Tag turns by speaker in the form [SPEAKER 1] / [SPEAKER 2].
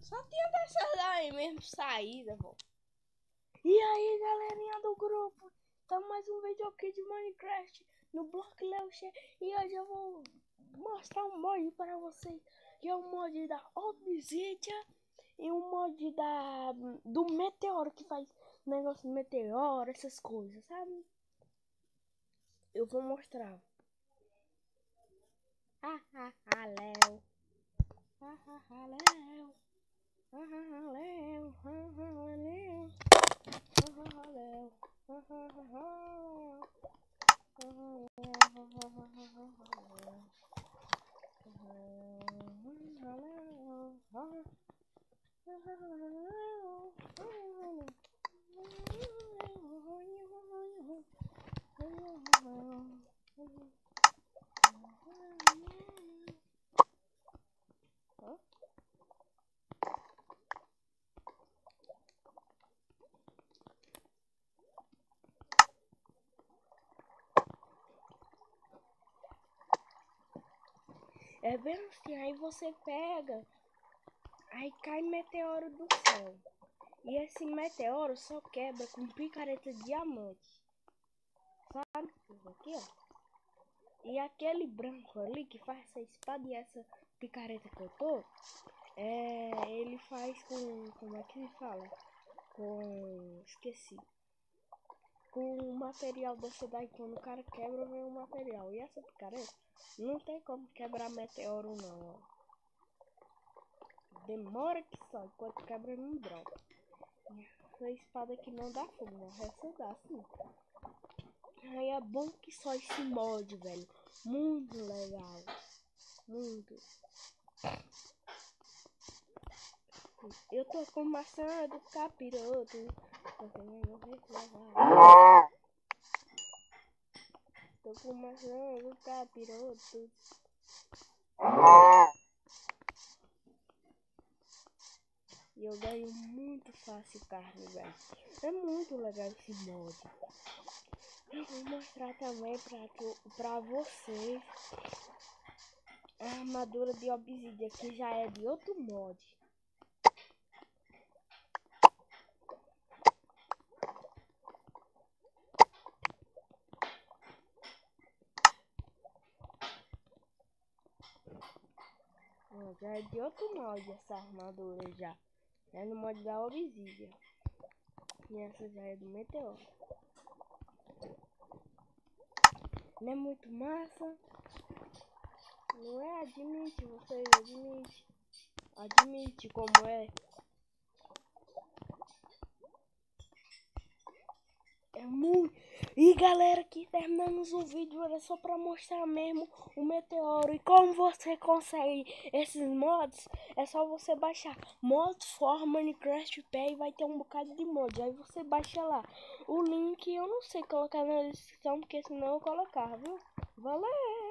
[SPEAKER 1] Só tinha dessas daí mesmo saída, pô. E aí, galerinha do grupo, tá mais um vídeo aqui de Minecraft no Block Launcher. E hoje eu vou mostrar um mod para vocês, que é o mod da Obsidian e um mod do Meteoro, que faz negócio de meteoro, essas coisas, sabe? Eu vou mostrar. Léo. Léo. É bem assim, aí você pega, aí cai meteoro do céu. E esse meteoro só quebra com picareta de diamante. Sabe? Aqui, ó. E aquele branco ali que faz essa espada e essa picareta que eu tô, ele faz com, como é que se fala? Esqueci. Com o material dessa daí, quando o cara quebra, vem o material. E essa picareta não tem como quebrar meteoro não, ó. Demora que só, enquanto quebra não droga. Essa espada aqui não dá fogo, não. Essa dá sim. Aí é bom que só esse mod, velho. Muito legal. Muito. Eu tô com maçã do capiroto. Tô com maçã do capiroto. E eu ganho muito fácil carne, velho. É muito legal esse mod. Eu vou mostrar também pra vocês a armadura de Obsidian, que já é de outro mod. Já é de outro mod essa armadura já. É no mod da Obsidian. E essa já é do Meteoro. Não é muito massa? Não é? Admite, vocês admite. Admite como é. É muito. E galera, aqui terminamos o vídeo. Era só pra mostrar mesmo o meteoro. E como você consegue esses mods, é só você baixar Mod for Minecraft Pay. Vai ter um bocado de mod. Aí você baixa lá. O link eu não sei colocar na descrição, porque senão eu colocava, viu? Valeu!